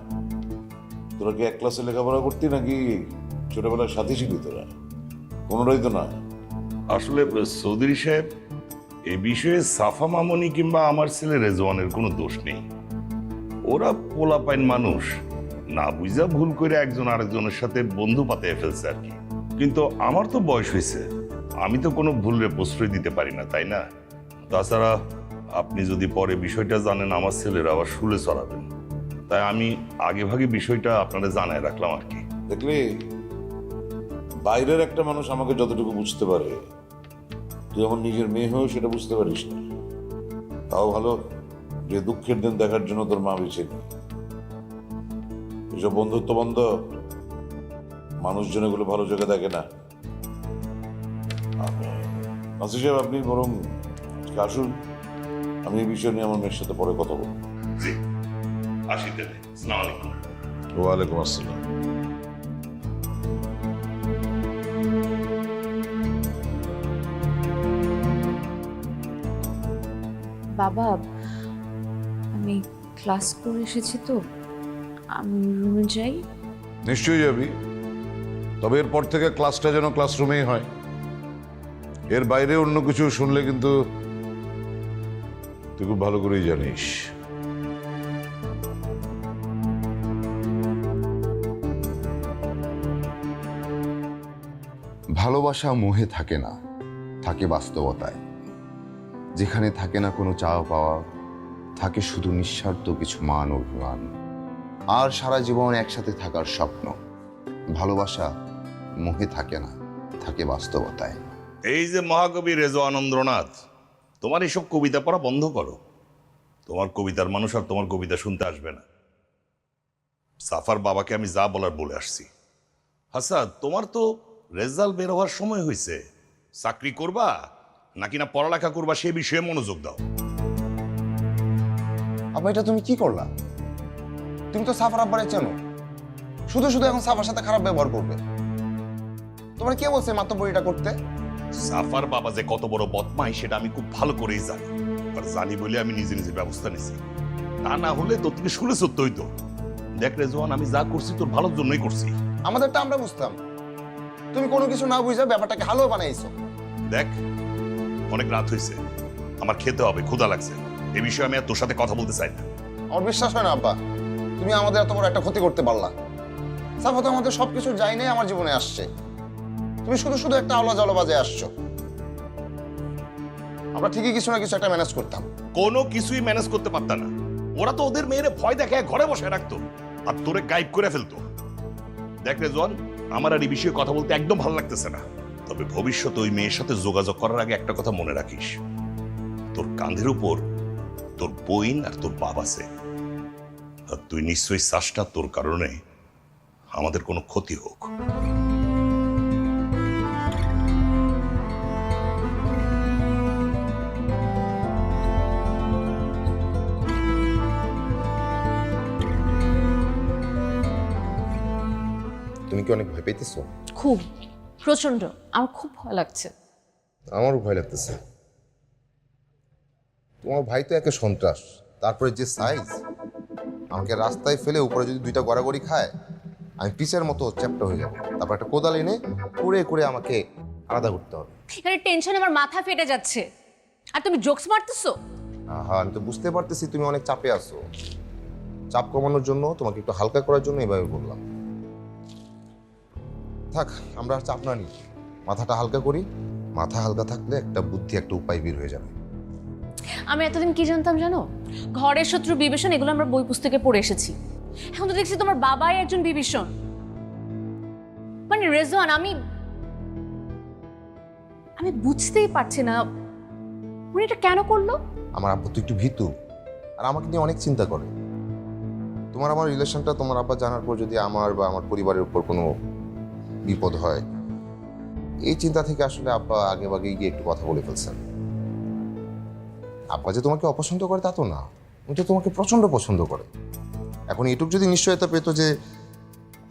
S7: তোরা কি এক ক্লাসে লেখাপড়া করতি নাকি ছোটবেলার সাথী ছিলি তোরা? কোনোটাই তো না।
S11: আসলে চৌধুরী সাহেব, এই বিষয়ে সাফা মামনি কিংবা আমার ছেলে রেজওয়ানের কোনো দোষ নেই। ওরা পোলাপাইন মানুষ, না বুঝা ভুল করে একজন আরেকজনের সাথে বন্ধু পাতিয়ে ফেলছে আর কি। কিন্তু আমার তো বয়স হয়েছে, আমি তো কোনো ভুলরে প্রশ্রয় দিতে পারি না, তাই না? তাছাড়া আপনি যদি পরে বিষয়টা জানেন, আমার ছেলেরা আবার শুলে চড়াবেন, তাই আমি আগে ভাগে বিষয়টা আপনারা জানায় রাখলাম আর কি।
S7: দেখলি, বাইরের একটা মানুষ আমাকে যতটুকু বুঝতে পারে, তুই আমার নিজের মেয়ে হয়েও সেটা বুঝতে পারিস না। তাও ভালো যে দুঃখের দিন দেখার জন্য তোর মা বেঁচে নেই। এসব বন্ধুত্ব বন্ধ, মানুষজন এগুলো ভালো চোখে দেখে না। নাসির সাহেব, আপনি বরং আসুন, আমি এই বিষয় নিয়ে আমার মেয়ের সাথে পরে কথা বলবো।
S11: জি, আসি তাহলে। আসসালামু আলাইকুম।
S7: ওয়ালাইকুম আসসালাম।
S3: বাবা, আমি ক্লাস করে এসেছি তো, আমি রুমে যাই।
S7: নিশ্চয়ই যাবি, তবে এরপর থেকে ক্লাসটা যেন ক্লাসরুমেই হয়। এর বাইরে অন্য কিছু শুনলে কিন্তু তুই খুব ভালো করেই জানিস।
S2: ভালোবাসা মোহে থাকে না, থাকে বাস্তবতায়। যেখানে থাকে না কোনো চাওয়া পাওয়া, থাকে শুধু নিঃস্বার্থ কিছু মান অভিমান আর সারা জীবন একসাথে থাকার স্বপ্ন। ভালোবাসা মোহে থাকে না, থাকে বাস্তবতায়।
S11: এই যে মহাকবি রেজওয়ানন্দ্রনাথ, তোমার এইসব কবিতা পড়া বন্ধ করো। তোমার কবিতার মানুষ আর তোমার কবিতা শুনতে আসবে না। সাফার বাবাকে আমি যা বলার বলে আসছি। হাসান, তোমার তো রেজাল্ট বের হওয়ার সময় হয়েছে। চাকরি করবা নাকি না পড়ালেখা করবা সে বিষয়ে মনোযোগ দাও।
S2: আব্বা, এটা তুমি কি করলা? তুমি তো সাফার আব্বারে চেনো, শুধু শুধু এখন সাফার সাথে খারাপ ব্যবহার করবে। তোমার কে বলছে মাতব্বরিটা করতে?
S11: সাফার বাবা যে কত বড় বদমাই সেটা আমি খুব ভালো করেই জানি, আর জানি বলে আমি নিজে নিজে ব্যবস্থা নিছি। তা না হলে তোর থেকে শুলে সত্য হইতো। দেখ রেজওয়ান, আমি যা করছি তোর ভালোর জন্যই করছি।
S2: আমাদেরটা আমরা বুঝতাম, তুমি কোনো কিছু না বুঝে ব্যাপারটাকে হালো বানাইছো।
S11: দেখ, অনেক রাত হয়েছে, আমার খেতে হবে, ক্ষুধা লাগছে। এ বিষয়ে আমি আর তোর সাথে কথা বলতে চাই না।
S2: আমার বিশ্বাস হয় না আব্বা, তুমি আমাদের এত বড় একটা ক্ষতি করতে পারলা। সাফা তো আমাদের সবকিছু যাই নাই আমার জীবনে আসছে, তুমি শুধু শুধু একটা আওলা জলবাজে আসছো। আমরা ঠিকই কিছু না কিছু একটা ম্যানেজ করতাম।
S11: কোনো কিছুই ম্যানেজ করতে পারত না। ওরা তো ওদের মেয়েরে ভয় দেখায় ঘরে বসে রাখতো আর তোরে গাইড করে ফেলতো। দেখ রেজওয়ান, আমার আর এই বিষয়ে কথা বলতে একদম ভালো লাগতেছে না। তবে ভবিষ্যতে ওই মেয়ের সাথে যোগাযোগ করার আগে একটা কথা মনে রাখিস, তোর কাঁধের উপর তোর বোন আর তোর বাবা আছে। আর তুই নিশ্চয়ই চাসটা তোর কারণে আমাদের কোনো ক্ষতি হোক।
S2: তুমি কি অনেক ভয় পাইতেছো?
S3: খুব, প্রচন্ড, আমার খুব ভয় লাগছে।
S2: আমারও ভয় লাগতেছে। তোমার ভাই তো একে সন্ত্রাস, তারপরে যে সাইজ, আমাকে রাস্তায় ফেলে উপরে যদি দুইটা গড়াগড়ি খায়, আমি পিসের মতো চ্যাপ্টা হয়ে যাবো। তারপর একটা কোদাল এনে কুড়ে কুড়ে আমাকে আলাদা করতে হবে।
S3: এখানে টেনশনে আমার মাথা ফেটে যাচ্ছে, আর তুমি জোকস মারতেছো।
S2: হ্যাঁ, আমি তো বুঝতে পারতেছি তুমি অনেক চাপে আছো। চাপ কমানোর জন্য, তোমাকে একটু হালকা করার জন্য এভাবে বললাম। থাক, আমরা আর চাপ না নিই, মাথাটা হালকা করি। মাথা হালকা থাকলে একটা বুদ্ধি, একটা উপায় বের হয়ে যাবে।
S3: আমি এতদিন কি জানতাম জানো? ঘরের শত্রু বিভীষণ, এগুলো আমরা বই পুস্তকে পড়ে এসেছি। এখন তো দেখছি তোমার বাবাই একজন বিভীষণ। মানে রেজওয়ান, আমি বুঝতেই পারছি না উনি এটা কেন করলো।
S2: আমার আব্বু তো একটু ভীতু, আর আমাকে নিয়ে অনেক চিন্তা করে। তোমার আমার রিলেশনটা তোমার আব্বা জানার পর যদি আমার বা আমার পরিবারের উপর কোনো বিপদ হয়, এই চিন্তা থেকে আসলে আব্বা আগে ভাগে গিয়ে একটু কথা বলে ফেলছেন। আব্বা যে তোমাকে অপছন্দ করে তা তো না, উনি তো তোমাকে প্রচন্ড পছন্দ করে। এখন এটুক যদি নিশ্চয়তা পেত যে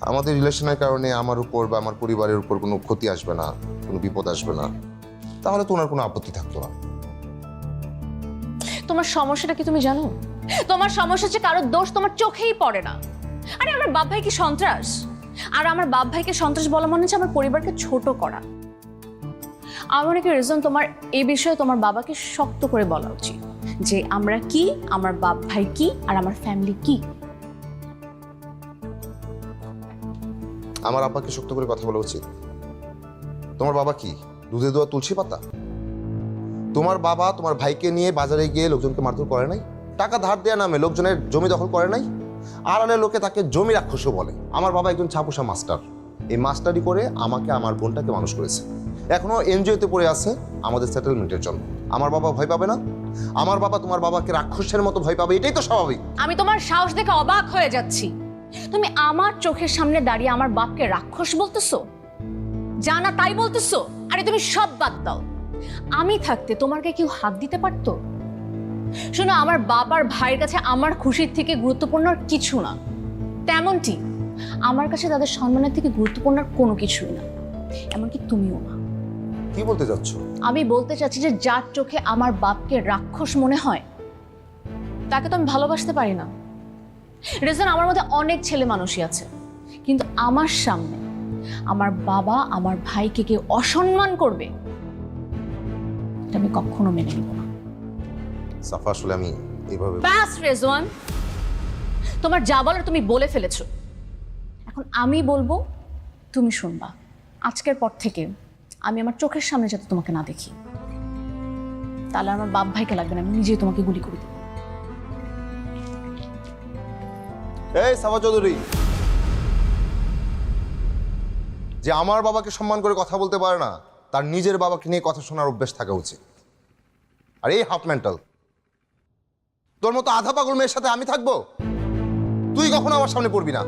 S2: আমাদের রিলেশনের কারণে আমার উপর বা আমার পরিবারের উপর কোনো ক্ষতি আসবে না, কোনো বিপদ আসবে না, তাহলে তো ওনার কোনো আপত্তি থাকতো না।
S3: তোমার সমস্যাটা কি তুমি জানো? তোমার সমস্যা হচ্ছে কারোর দোষ তোমার চোখেই পড়ে না। আরে আমার বাপ ভাই কি সন্ত্রাস? আর আমার বাপ ভাইকে সন্ত্রাস বলা মনে হচ্ছে আমার পরিবারকে ছোট করা। আমার মনে করি রিজন, তোমার এই বিষয়ে তোমার বাবাকে শক্ত করে বলা উচিত যে আমরা কি, আমার বাপ ভাই কি, আর আমার ফ্যামিলি কি।
S2: আমার আব্বাকে শক্ত করে কথা বলা উচিত? তোমার বাবা কি দুধে দোয়া তুলসী পাতা? তোমার বাবা তোমার ভাইকে নিয়ে বাজারে গিয়ে লোকজনকে মারধর করে নাই? টাকা ধার দেওয়া নামে লোকজনের জমি দখল করে নাই? আড়ালে লোকে তাকে জমি রাক্ষসও বলে। আমার বাবা একজন ছাপোষা মাস্টার, এই মাস্টারি করে আমাকে, আমার বোনটাকে মানুষ করেছে। এখনো এনজিওতে পড়ে আছে আমাদের সেটেলমেন্টের জন্য। আমার বাবা ভয় পাবে না? আমার বাবা তোমার বাবাকে রাক্ষসের মতো ভয় পাবে, এটাই তো স্বাভাবিক।
S3: আমি তোমার সাহস দেখে অবাক হয়ে যাচ্ছি। তুমি আমার চোখের সামনে দাঁড়িয়ে আমার বাপকে রাক্ষস বলতেছো, জানা তাই বলতেছো। আরে তুমি সব বাদ দাও, আমি থাকতে তোমাকে কেউ হাত দিতে পারতো? শোনো, আমার বাপ আর ভাইয়ের কাছে আমার খুশির থেকে গুরুত্বপূর্ণ আর কিছু না। তেমনটি আমার কাছে তাদের সম্মানের থেকে গুরুত্বপূর্ণ আর কোনো কিছুই না, এমনকি তুমিও না।
S2: কি বলতে চাচ্ছ?
S3: আমি বলতে চাচ্ছি যে যার চোখে আমার বাপকে রাক্ষস মনে হয় তাকে তো আমি ভালোবাসতে পারি না। রিজন, আমার মধ্যে অনেক ছেলে মানুষই আছে, কিন্তু আমার সামনে আমার বাবা আমার ভাইকে কেউ অসম্মান করবে এটা আমি কখনো মেনে নিব না।
S2: সাফা, আসলে আমি এইভাবে
S3: ব্যাস রেজওয়ান, তোমার যা বলার তুমি বলে ফেলেছো। এখন আমি বলবো, তুমি শুনবা। আজকের পর থেকে আমি আমার চোখের সামনে যাতে তোমাকে না দেখি, তাহলে আমার বাপ ভাইকে লাগবে না, আমি নিজেই তোমাকে গুলি করে দেব।
S2: এই সাফা চৌধুরী, যে আমার বাবাকে সম্মান করে কথা বলতে পারে না, তার নিজের বাবাকে নিয়ে কথা শোনার অভ্যেস থাকা উচিত। আর এই হাফ মেন্টাল, তোর মতো আধা পাগল মেয়ের সাথে আমি থাকবো? তুই কখনো আমার সামনে পড়বি না।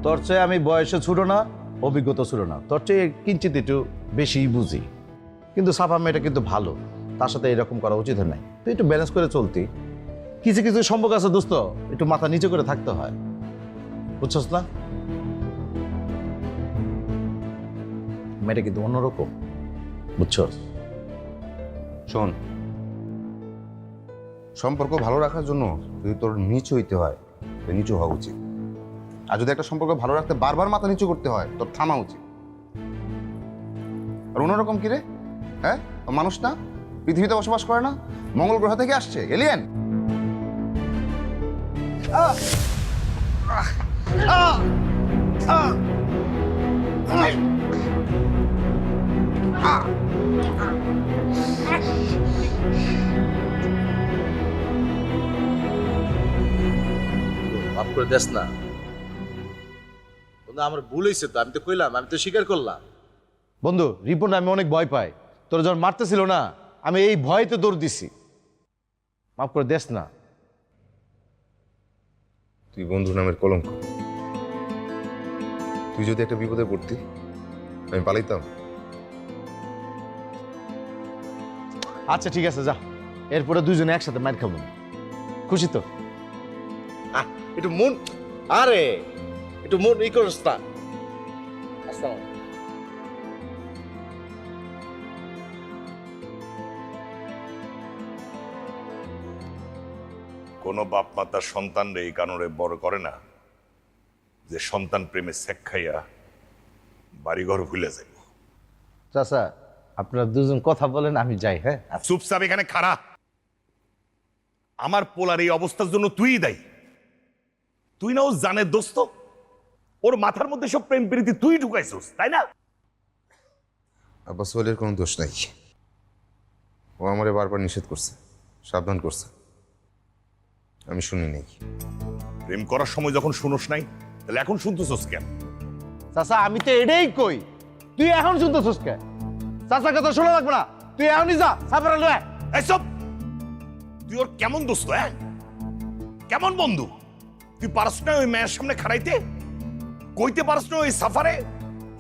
S8: তোর চেয়ে আমি বয়সে ছোট না, অভিজ্ঞতা ছিল না, তোর চেয়ে কিঞ্চিত একটু বেশিই বুঝি। কিন্তু সাফা মেয়েটা কিন্তু ভালো, তার সাথে এরকম করা উচিত নাই। তুই একটু ব্যালেন্স করে চলতি। কিছু কিছু সম্পর্ক আছে দোস্ত, একটু মাথা নিচে করে থাকতে হয়, বুঝছস না? মেয়েটা কিন্তু অন্যরকম, বুঝছস?
S2: শোন, সম্পর্ক ভালো রাখার জন্য যদি তোর নিচু হইতে হয়, তো নিচু হওয়া উচিত। আর যদি একটা সম্পর্ক ভালো রাখতে বারবার মাথা নিচু করতে হয়, তোর থামা উচিত। আর অন্যরকম কি রে? হ্যাঁ, মানুষ না, পৃথিবীতে বসবাস করে না, মঙ্গল গ্রহ থেকে আসছে, এলিয়েন।
S8: মাফ করে দেস না বন্ধু, আমার ভুল হয়েছে তো, আমি তো কইলাম, আমি তো স্বীকার করলাম। বন্ধু, রিপন আমি অনেক ভয় পাই, তোর যখন মারতেছিল না, আমি এই ভয়তে দৌড় দিছি। মাফ করে দেস না।
S2: তুই বন্ধু নামের কলঙ্ক। তুই যদি একটা বিপদে পড়তি, আমি পালাইতাম।
S8: আচ্ছা ঠিক আছে, যা, এরপরে দুইজনে একসাথে মার খাবো। খুশি তো? একটু মন, আরে একটু মন ই করিস না।
S6: আসসালাম।
S11: কোনো বাপ মা তার সন্তানরে এই কারণে বড় করে না যে সন্তান প্রেমে সেক খাইয়া বাড়িঘর ভুলে যাইব।
S8: চাচা আপনারা দুজন কথা বলেন, আমি যাই। হ্যাঁ
S11: চুপচাপ এখানে খাড়া। আমার পোলার এই অবস্থার জন্য তুই দায়ী। তুই না ও জানে দোস্ত, ওর মাথার মধ্যে সব প্রেম প্রীতি তুই ঢুকাইছিস, তাই না?
S2: আব্বা সোহেলের কোনো দোষ নাই। ও আমারে বারবার নিষেধ করছে, সাবধান করছে, আমি শুনি নাই।
S11: প্রেম করার সময় যখন শুনোস নাই, তাহলে এখন শুনতেছস কেন?
S1: চাচা আমি তো এটাই কই, তুই এখন শুনতেছিস কে? চাচার কথা শোনা লাগবে না, তুই এখনই যা সাফারা লয়ে।
S11: এইসব তুই ওর কেমন দোস্ত? হ্যাঁ, কেমন বন্ধু? তুই পারস না ওই মেয়ের সামনে খাড়াইতে? কইতে পারস না ওই সাফারে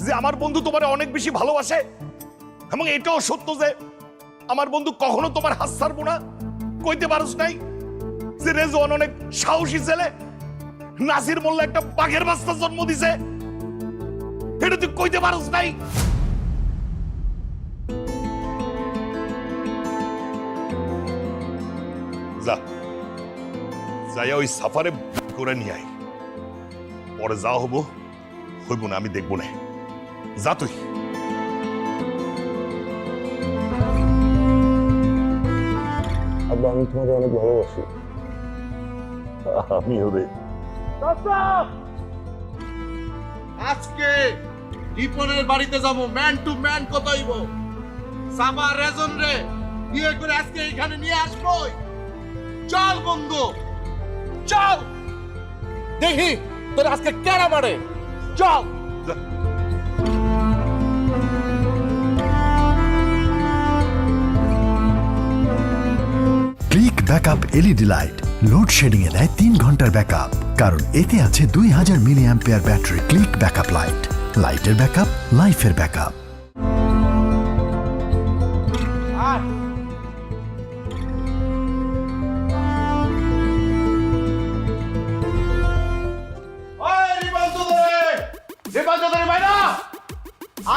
S11: যে আমার বন্ধু তোমার অনেক বেশি ভালোবাসে, এবং এটাও সত্য যে আমার বন্ধু কখনো তোমার হাত ছাড়বো না? কইতে পারস নাই যে রেজওয়ান অনেক সাহসী ছেলে, নাসির মোল্লা একটা বাঘের বাচ্চা জন্ম দিছে? এটা তুই কইতে পারস নাই? যা যাইয়া ওই সাফারে করে নিয়ে আয়। পরে যা হবো হইব না, আমি দেখবো না। যা তুই।
S6: আব্বা আমি তোমাকে অনেক ভালোবাসি।
S11: আমিও রে।
S1: আজকে রিপনের বাড়িতে যাবো, ম্যান টু ম্যান কথা হইব। সাফা রেজন রে বিয়ে করে আজকে এখানে নিয়ে আসবো। চল বন্ধু চল, দেখি তোর আজকে কেনা মারে। চল।
S10: Click backup LED light load shedding এ দেয় 3 ঘন্টার ব্যাকআপ, কারণ এতে আছে 2000 milliampere battery. Click backup light, লাইটের ব্যাকআপ, লাইফের ব্যাকআপ।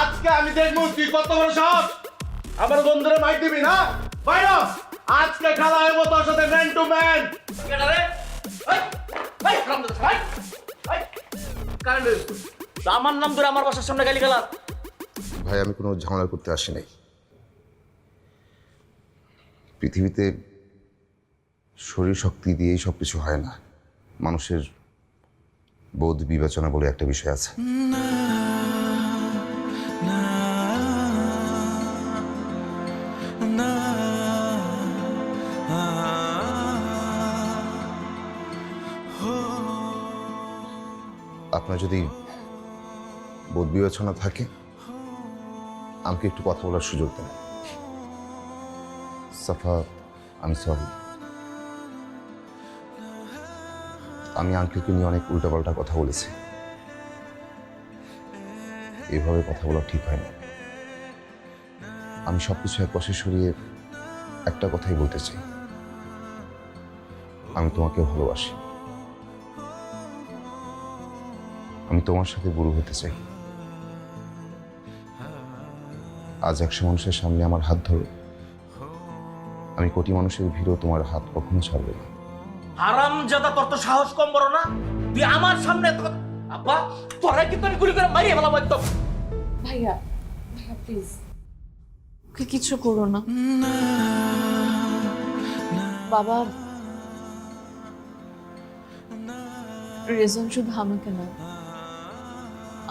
S1: আজকে আমি দেখবো তুই কত বড় সাহস আমার বন্ধুরে মাইক দিবি না। বাইরে আজকে খেলা হইব তোর সাথে ম্যান টু ম্যান।
S5: আমার নাম ধরে আমার বাসার সামনে গালি গালাস?
S2: ভাই আমি কোনো ঝামেলা করতে আসি নাই। পৃথিবীতে শরীর শক্তি দিয়েই সব কিছু হয় না, মানুষের বোধ বিবেচনা বলে একটা বিষয় আছে। আপনার যদি বোধ বিবেচনা থাকে আমাকে একটু কথা বলার সুযোগ দেন। সাফা আমি সরি, আমি আঙ্কেলকে নিয়ে অনেক উল্টাপাল্টা কথা বলেছি। এভাবে কথা বলা ঠিক হয় না। আমি সবকিছু এক পাশে সরিয়ে একটা কথাই বলতে চাই, আমি তোমাকে ভালোবাসি। আমি তোমার সাথে বুড়ো হতে চাই। আজ 100 মানুষের সামনে আমার হাত ধরো, আমি কোটি মানুষের ভিড়ও তোমার হাত কখনো ছাড়বে না।
S5: হারামজাদা, তোর তো সাহস কম বড় না? তুই আমার সামনে আব্বা তোরা কিন্তু আমি গুলি করে মারিয়ে ফেলাম একদম।
S3: ভাইয়া ভাইয়া প্লিজ ওকে কিছু করো না। বাবা রেজন শুধু আমাকে না,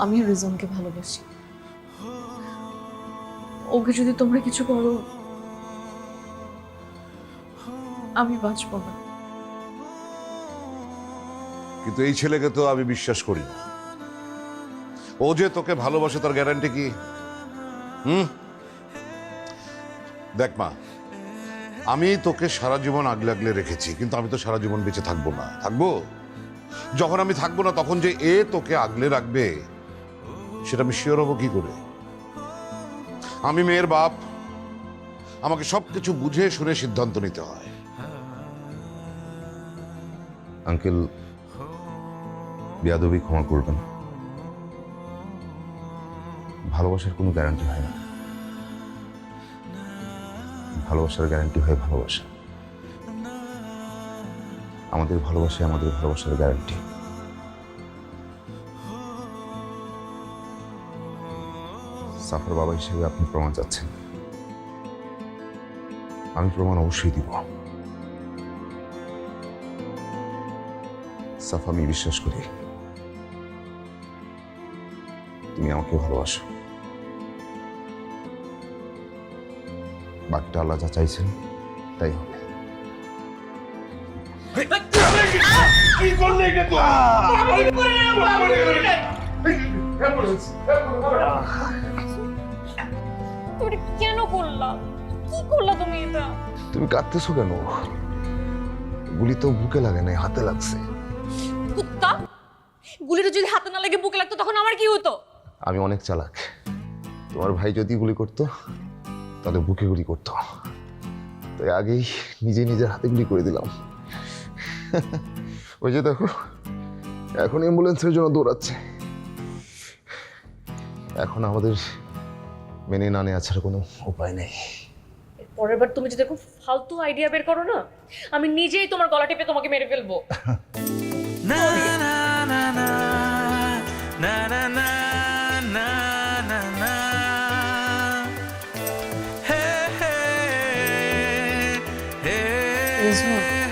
S3: আমি রেজনকে ভালোবাসি। ওকে যদি তোমরা কিছু করো আমি বাঁচব না।
S7: কিন্তু এই ছেলেকে তো আমি বিশ্বাস করি না। ও যে তোকে ভালোবাসে তার গ্যারান্টি কি? দেখ মা, আমি তোকে সারা জীবন আগলে আগলে রেখেছি, কিন্তু আমি তো সারা জীবন বেঁচে থাকবো না। থাকবো? যখন আমি থাকবো না তখন যে এ তোকে আগলে রাখবে সেটা আমি শিওর হবো কি করে? আমি মেয়ের বাপ, আমাকে সবকিছু বুঝে শুনে সিদ্ধান্ত নিতে হয়।
S2: আঙ্কেল বেয়াদবি ক্ষমা করবেন। ভালোবাসার কোনো গ্যারান্টি হয় না। ভালোবাসার গ্যারান্টি হয় ভালোবাসা। আমাদের ভালোবাসায় আমাদের ভালোবাসার গ্যারান্টি। সাফার বাবা হিসেবে আপনি প্রমাণ চাচ্ছেন, আমি প্রমাণ অবশ্যই দিব। সাফা, আমি বিশ্বাস করি তুমি আমাকে ভালোবাসো। বাকিটা আল্লাহ যা চাইছেন তাই হবে।
S3: তুমি এটা কেন করলা? কি করলা তুমি এটা?
S2: তুমি কাঁদতেছো কেন? গুলি তো বুকে লাগে নাই, হাতে লাগছে।
S3: কুত্তা, গুলিটা যদি হাতে না লাগে বুকে লাগতো তখন আমার কি হতো?
S2: আমি অনেক চালাক। তোমার ভাই যদি গুলি করতো তাহলে বুকে গুলি করতো, তাই আগেই নিজে নিজের হাতে গুলি করে দিলাম। ওই যে দেখো, এখন অ্যাম্বুলেন্সের জন্য দৌড়াচ্ছে। এখন আমাদের মেনে না নেওয়া ছাড়া কোনো উপায় নেই।
S3: পরের বার তুমি যদি খুব ফালতু আইডিয়া বের করো না, আমি নিজেই তোমার গলা টিপে তোমাকে মেরে ফেলবো।
S12: না না না না না না না না না না হে হে হে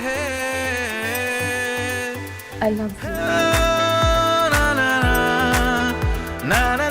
S12: হে
S3: I love you.
S12: না না না না